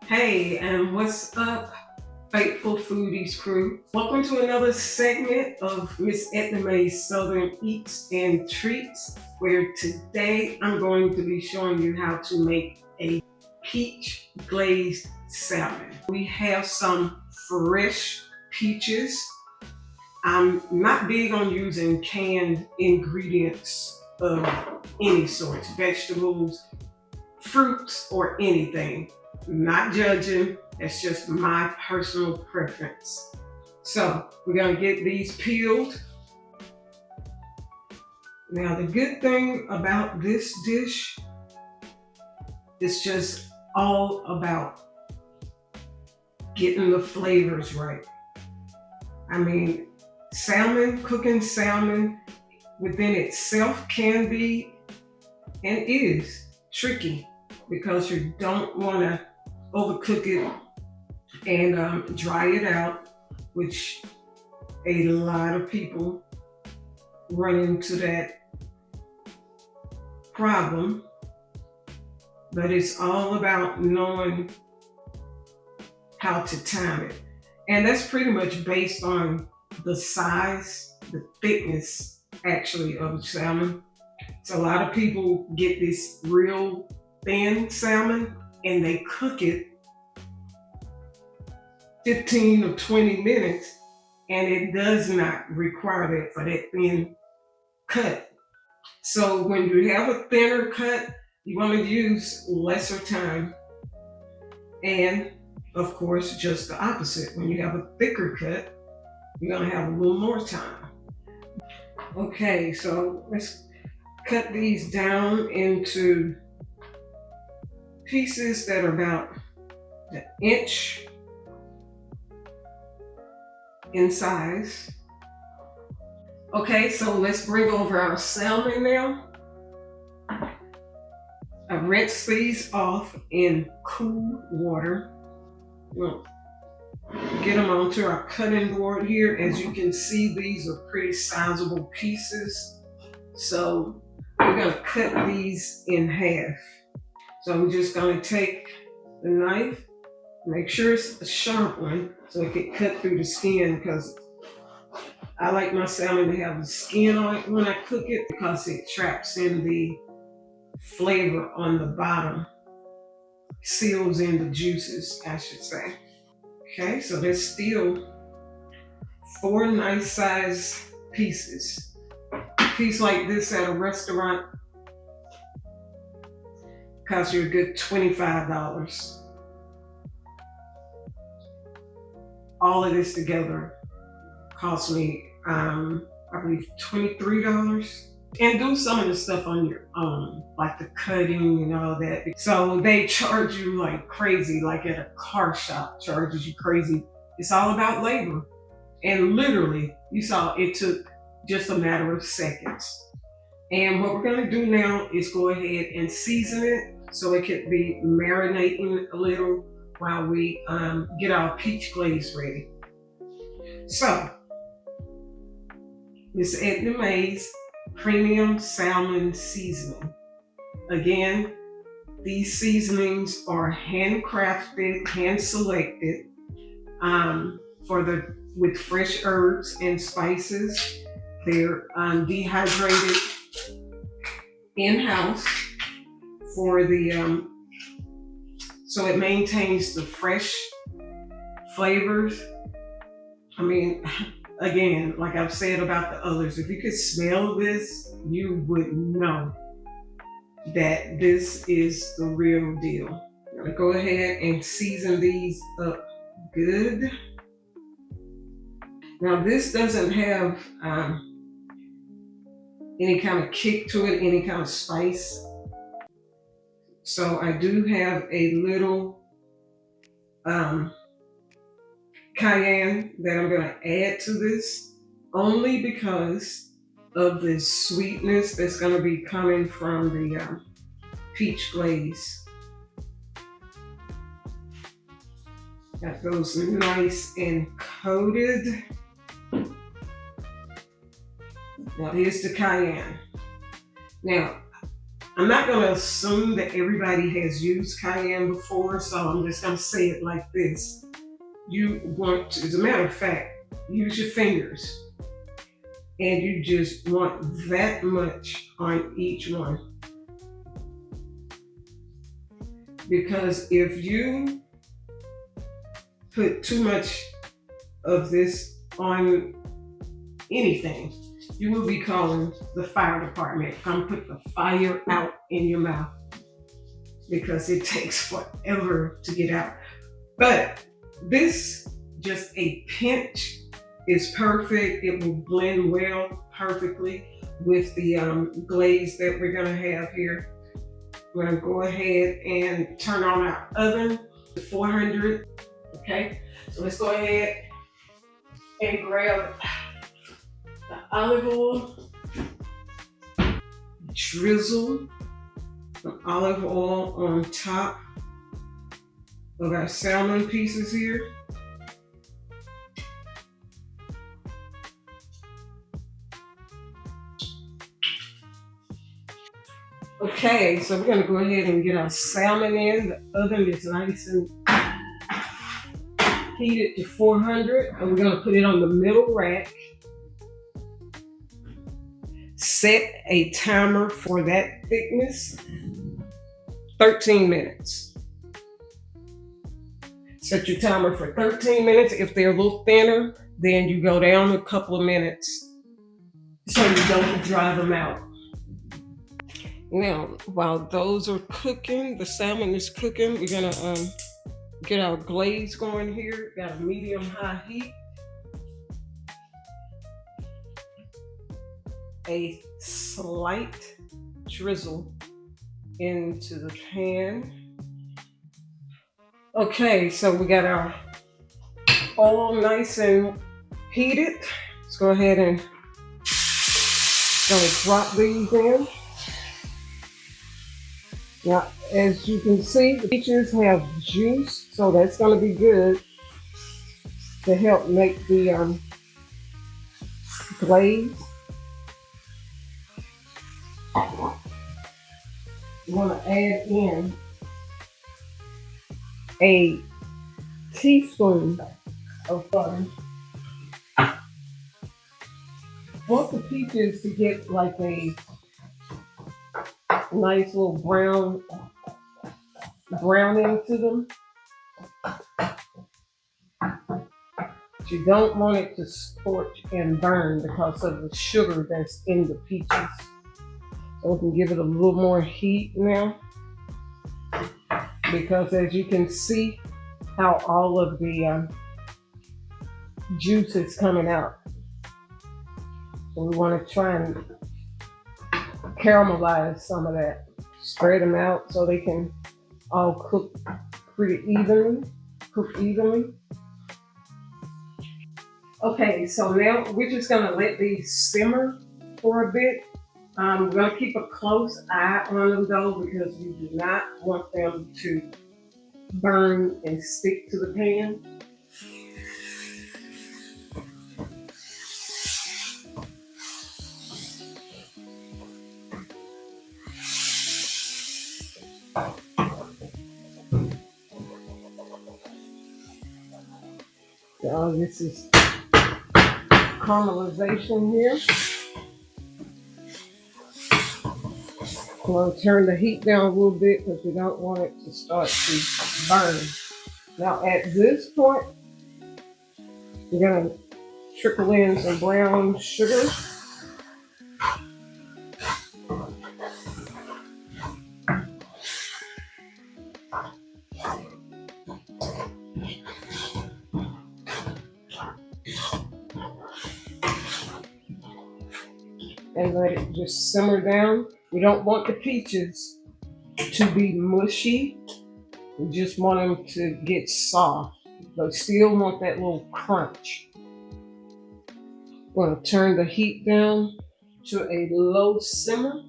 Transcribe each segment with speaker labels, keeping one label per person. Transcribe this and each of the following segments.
Speaker 1: Hey, and what's up, faithful Foodies Crew? Welcome to another segment of Miss Edna Mae's Southern Eats and Treats, where today I'm going to be showing you how to make a peach glazed salmon. We have some fresh peaches. I'm not big on using canned ingredients of any sorts, vegetables, fruits, or anything. Not judging, it's just my personal preference. So we're gonna get these peeled. Now the good thing about this dish is just all about getting the flavors right. I mean, cooking salmon within itself can be and is tricky because you don't want to overcook it and dry it out, which a lot of people run into that problem. But it's all about knowing how to time it. And that's pretty much based on the size, the thickness actually of the salmon. So a lot of people get this real thin salmon and they cook it 15 or 20 minutes, and it does not require that for that thin cut. So when you have a thinner cut, you want to use lesser time. And of course, just the opposite. When you have a thicker cut, you're going to have a little more time. Okay, so let's cut these down into pieces that are about an inch in size. Okay, so let's bring over our salmon now. I rinse these off in cool water. We'll get them onto our cutting board here. As you can see, these are pretty sizable pieces. So we're gonna cut these in half. So I'm just going to take the knife, make sure it's a sharp one so it can cut through the skin, because I like my salmon to have the skin on it when I cook it because it traps in the flavor on the bottom, seals in the juices, I should say. Okay, so there's still 4 nice size pieces. A piece like this at a restaurant costs you a good $25. All of this together cost me, I believe, $23. And do some of the stuff on your own, like the cutting and all that. So they charge you like crazy, like at a car shop charges you crazy. It's all about labor. And literally, you saw it took just a matter of seconds. And what we're gonna do now is go ahead and season it so it could be marinating a little while we get our peach glaze ready. So, Miss Edna Mae's Premium Salmon Seasoning. Again, these seasonings are handcrafted, hand-selected with fresh herbs and spices. They're dehydrated in-house for the so it maintains the fresh flavors. I mean, again, like I've said about the others, if you could smell this, you would know that this is the real deal. I'm gonna go ahead and season these up good. Now this doesn't have any kind of kick to it, any kind of spice. So I do have a little cayenne that I'm gonna add to this, only because of the sweetness that's gonna be coming from the peach glaze. Got those nice and coated. Now here's the cayenne. Now, I'm not going to assume that everybody has used cayenne before, so I'm just going to say it like this. You want to, as a matter of fact, use your fingers, and you just want that much on each one. Because if you put too much of this on anything, you will be calling the fire department. Come put the fire out in your mouth, because it takes forever to get out. But this, just a pinch, is perfect. It will blend well, perfectly with the glaze that we're gonna have here. We're gonna go ahead and turn on our oven to 400. Okay, so let's go ahead and grab the olive oil, drizzle some olive oil on top of our salmon pieces here. Okay, so we're gonna go ahead and get our salmon in. The oven is nice and heated to 400, and we're gonna put it on the middle rack. Set a timer for that thickness, 13 minutes. Set your timer for 13 minutes. If they're a little thinner, then you go down a couple of minutes so you don't dry them out. Now, while those are cooking, the salmon is cooking, we're gonna get our glaze going here. Got a medium-high heat. A slight drizzle into the pan. Okay, so we got our oil nice and heated. Let's go ahead and gonna drop these in. Now, as you can see, the peaches have juice, so that's gonna be good to help make the glaze. You want to add in a teaspoon of butter. Want the peaches to get like a nice little browning to them. But you don't want it to scorch and burn because of the sugar that's in the peaches. So we can give it a little more heat now, because as you can see how all of the juice is coming out. So we want to try and caramelize some of that. Spread them out so they can all cook pretty evenly. Okay, so now we're just gonna let these simmer for a bit. We're gonna keep a close eye on them though, because we do not want them to burn and stick to the pan. So this is caramelization here. I'm going to turn the heat down a little bit because we don't want it to start to burn. Now at this point, we're going to trickle in some brown sugar. And let it just simmer down. We don't want the peaches to be mushy. We just want them to get soft, but still want that little crunch. We're going to turn the heat down to a low simmer.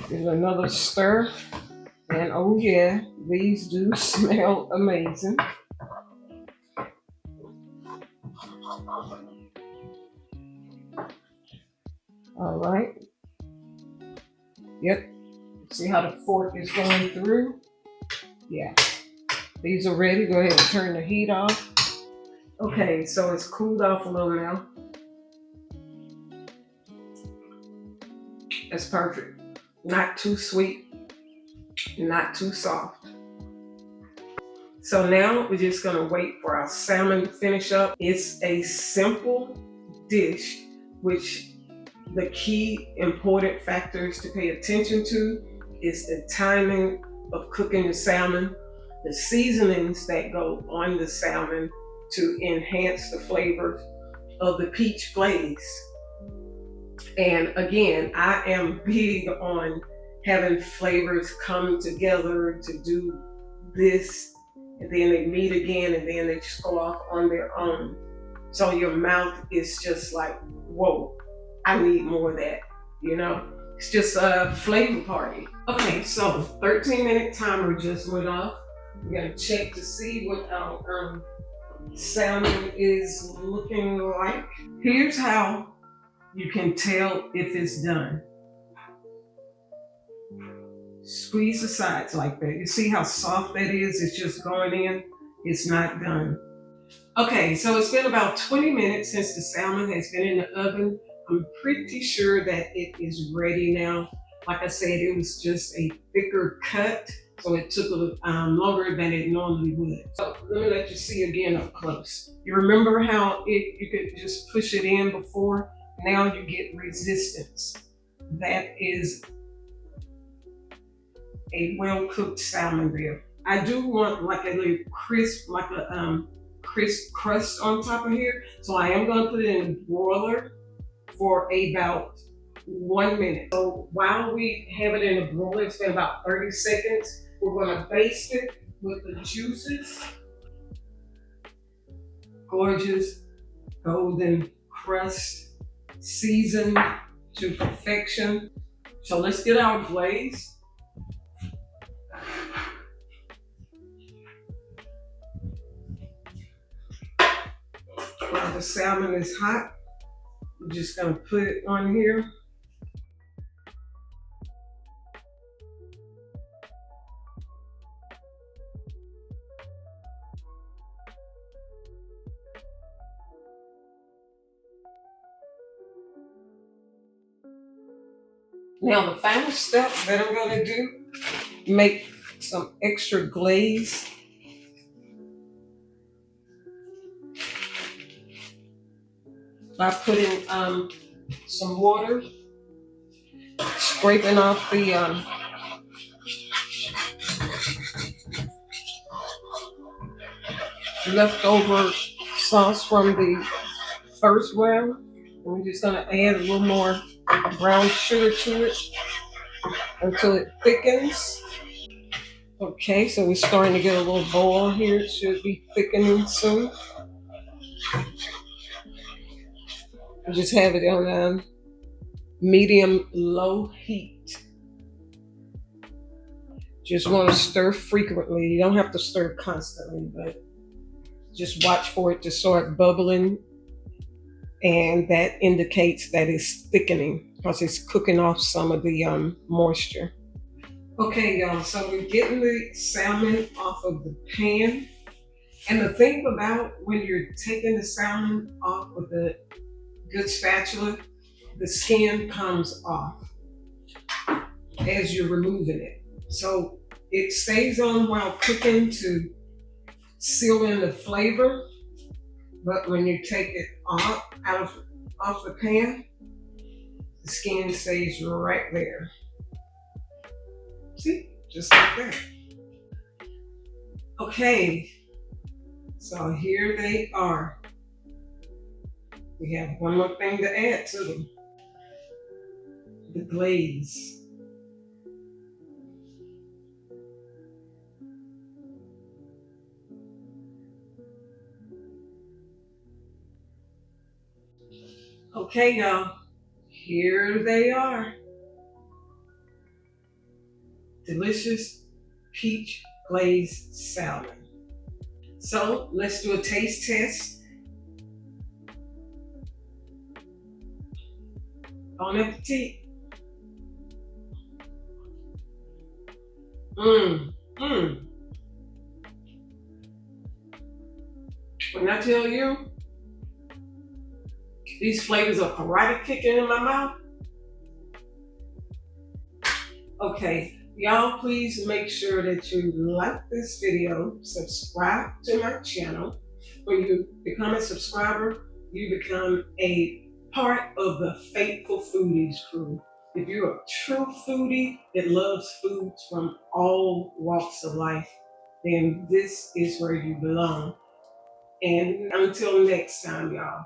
Speaker 1: Give another stir. And oh yeah, these do smell amazing. All right. Yep. See how the fork is going through? Yeah. These are ready. Go ahead and turn the heat off. Okay, so it's cooled off a little now. That's perfect. Not too sweet, not too soft. So now we're just gonna wait for our salmon to finish up. It's a simple dish, which the key important factors to pay attention to is the timing of cooking the salmon, the seasonings that go on the salmon to enhance the flavors of the peach glaze. And again, I am big on having flavors come together to do this, and then they meet again, and then they just go off on their own. So your mouth is just like, whoa, I need more of that, you know? It's just a flavor party. Okay, so 13-minute timer just went off. We're gonna check to see what our salmon is looking like. Here's how you can tell if it's done. Squeeze the sides like that. You see how soft that is? It's just going in. It's not done. Okay, so it's been about 20 minutes since the salmon has been in the oven. I'm pretty sure that it is ready now. Like I said, it was just a thicker cut, so it took a little longer than it normally would. So let me let you see again up close. You remember how you could just push it in before? Now you get resistance. That is a well-cooked salmon there. I do want like a little crisp, like a crisp crust on top of here. So I am gonna put it in the broiler for about 1 minute. So while we have it in the broiler, it's been about 30 seconds. We're gonna baste it with the juices. Gorgeous golden crust, seasoned to perfection. So let's get our glaze. While the salmon is hot, we're just gonna put it on here. Now the final step that I'm gonna do, make some extra glaze. By putting some water, scraping off the leftover sauce from the first round. And we're just gonna add a little more brown sugar to it until it thickens. Okay, so we're starting to get a little boil here. It should be thickening soon. I just have it on medium-low heat. Just want to stir frequently. You don't have to stir constantly, but just watch for it to start bubbling. And that indicates that it's thickening because it's cooking off some of the moisture. Okay, y'all, so we're getting the salmon off of the pan. And the thing about when you're taking the salmon off with a good spatula, the skin comes off as you're removing it. So it stays on while cooking to seal in the flavor, but when you take it off the pan, the skin stays right there. See, just like that. Okay, so here they are. We have one more thing to add to them. The glaze. Okay, y'all, here they are. Delicious peach glazed salmon. So let's do a taste test. Bon appetit. Mmm. Mmm. When I tell you, these flavors are karate kicking in my mouth. Okay, y'all please make sure that you like this video, subscribe to my channel. When you become a subscriber, you become a part of the faithful Foodies crew. If you're a true foodie that loves foods from all walks of life, then this is where you belong. And until next time, y'all.